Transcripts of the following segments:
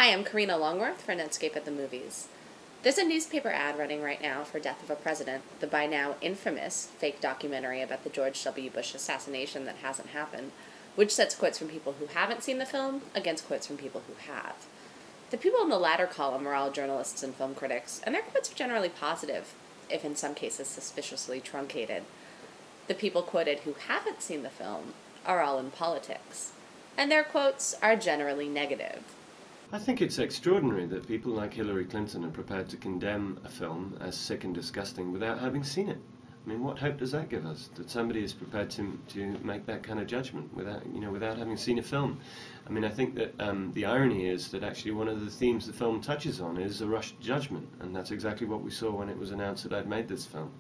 Hi, I'm Karina Longworth for Netscape at the Movies. There's a newspaper ad running right now for Death of a President, the by now infamous fake documentary about the George W. Bush assassination that hasn't happened, which sets quotes from people who haven't seen the film against quotes from people who have. The people in the latter column are all journalists and film critics, and their quotes are generally positive, if in some cases suspiciously truncated. The people quoted who haven't seen the film are all in politics, and their quotes are generally negative. I think it's extraordinary that people like Hillary Clinton are prepared to condemn a film as sick and disgusting without having seen it. I mean, what hope does that give us? That somebody is prepared to make that kind of judgment without having seen a film. I mean, I think that the irony is that actually one of the themes the film touches on is a rushed judgment, and that's exactly what we saw when it was announced that I'd made this film.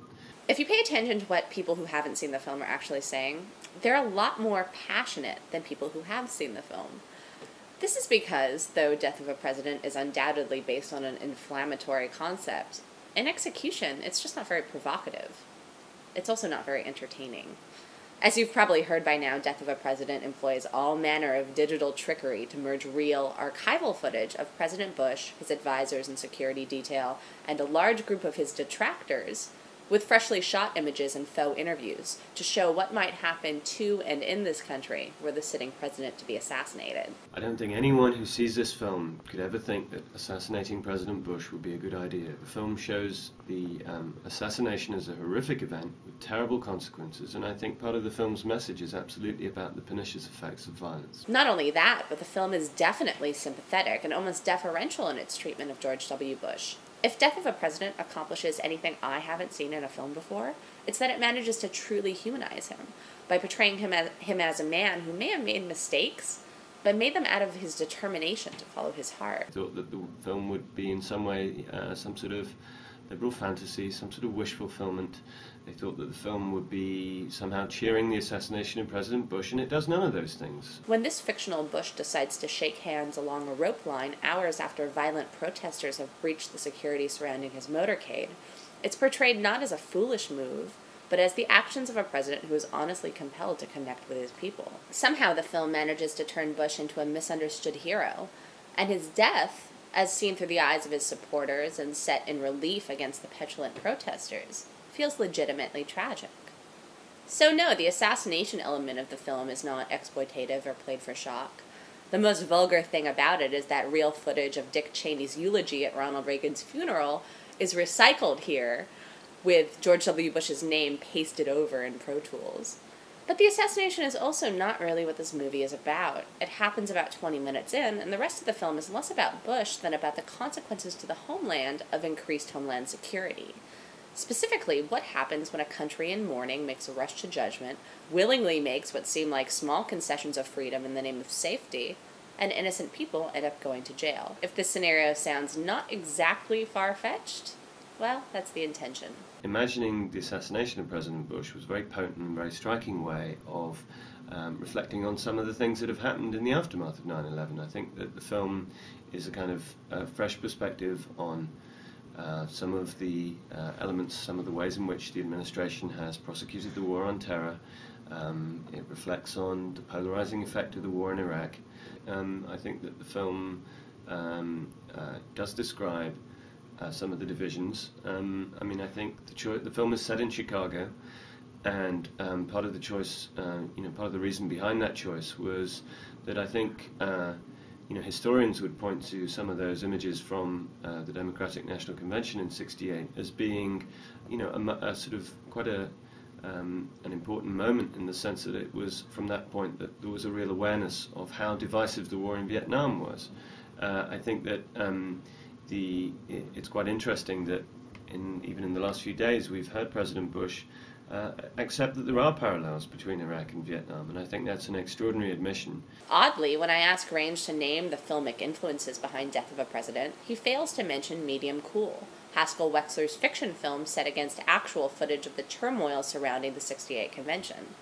If you pay attention to what people who haven't seen the film are actually saying, they're a lot more passionate than people who have seen the film. This is because, though Death of a President is undoubtedly based on an inflammatory concept, in execution, it's just not very provocative. It's also not very entertaining. As you've probably heard by now, Death of a President employs all manner of digital trickery to merge real, archival footage of President Bush, his advisors and security detail, and a large group of his detractors with freshly shot images and faux interviews to show what might happen to and in this country were the sitting president to be assassinated. I don't think anyone who sees this film could ever think that assassinating President Bush would be a good idea. The film shows the assassination as a horrific event with terrible consequences, and I think part of the film's message is absolutely about the pernicious effects of violence. Not only that, but the film is definitely sympathetic and almost deferential in its treatment of George W. Bush. If Death of a President accomplishes anything I haven't seen in a film before, it's that it manages to truly humanize him by portraying him as a man who may have made mistakes, but made them out of his determination to follow his heart. I thought that the film would be in some way some sort of liberal fantasy, some sort of wish fulfillment. They thought that the film would be somehow cheering the assassination of President Bush, and it does none of those things. When this fictional Bush decides to shake hands along a rope line hours after violent protesters have breached the security surrounding his motorcade, it's portrayed not as a foolish move, but as the actions of a president who is honestly compelled to connect with his people. Somehow the film manages to turn Bush into a misunderstood hero, and his death, as seen through the eyes of his supporters and set in relief against the petulant protesters, feels legitimately tragic. So no, the assassination element of the film is not exploitative or played for shock. The most vulgar thing about it is that real footage of Dick Cheney's eulogy at Ronald Reagan's funeral is recycled here, with George W. Bush's name pasted over in Pro Tools. But the assassination is also not really what this movie is about. It happens about 20 minutes in, and the rest of the film is less about Bush than about the consequences to the homeland of increased homeland security. Specifically, what happens when a country in mourning makes a rush to judgment, willingly makes what seem like small concessions of freedom in the name of safety, and innocent people end up going to jail. If this scenario sounds not exactly far-fetched, well, that's the intention. Imagining the assassination of President Bush was a very potent and very striking way of reflecting on some of the things that have happened in the aftermath of 9/11. I think that the film is a kind of fresh perspective on some of the elements, some of the ways in which the administration has prosecuted the war on terror. It reflects on the polarizing effect of the war in Iraq. I think that the film does describe some of the divisions. I think the film is set in Chicago, and part of the choice, part of the reason behind that choice was that I think historians would point to some of those images from the Democratic National Convention in '68 as being, a sort of quite an important moment in the sense that it was from that point that there was a real awareness of how divisive the war in Vietnam was. I think that it's quite interesting that even in the last few days we've heard President Bush accept that there are parallels between Iraq and Vietnam, and I think that's an extraordinary admission. Oddly, when I ask Range to name the filmic influences behind Death of a President, he fails to mention Medium Cool, Haskell Wexler's fiction film set against actual footage of the turmoil surrounding the '68 convention.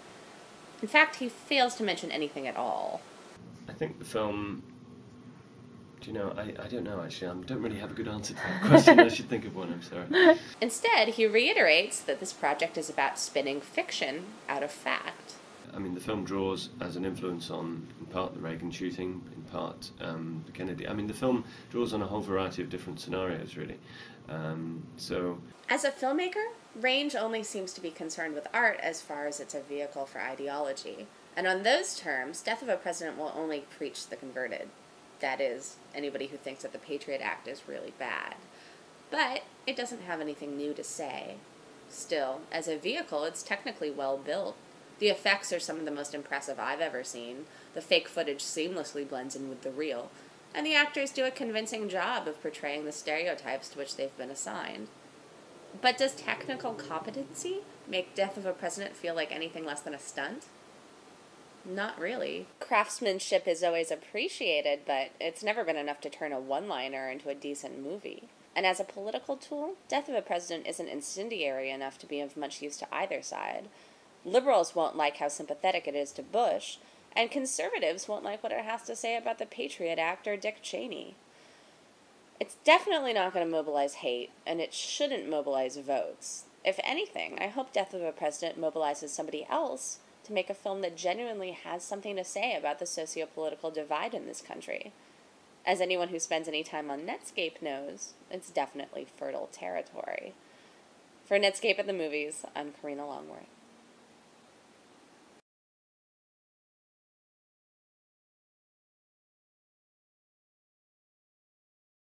In fact, he fails to mention anything at all. I think the film... I don't know, actually. I don't really have a good answer to that question. I should think of one, I'm sorry. Instead, he reiterates that this project is about spinning fiction out of fact. I mean, the film draws as an influence on, in part, the Reagan shooting, in part, the Kennedy. I mean, the film draws on a whole variety of different scenarios, really. So, as a filmmaker, Range only seems to be concerned with art as far as it's a vehicle for ideology. And on those terms, Death of a President will only preach the converted. That is, anybody who thinks that the Patriot Act is really bad. But it doesn't have anything new to say. Still, as a vehicle, it's technically well built. The effects are some of the most impressive I've ever seen. The fake footage seamlessly blends in with the real. And the actors do a convincing job of portraying the stereotypes to which they've been assigned. But does technical competency make Death of a President feel like anything less than a stunt? Not really. Craftsmanship is always appreciated, but it's never been enough to turn a one-liner into a decent movie. And as a political tool, Death of a President isn't incendiary enough to be of much use to either side. Liberals won't like how sympathetic it is to Bush, and conservatives won't like what it has to say about the Patriot Act or Dick Cheney. It's definitely not going to mobilize hate, and it shouldn't mobilize votes. If anything, I hope Death of a President mobilizes somebody else to make a film that genuinely has something to say about the socio-political divide in this country. As anyone who spends any time on Netscape knows, it's definitely fertile territory. For Netscape at the Movies, I'm Karina Longworth.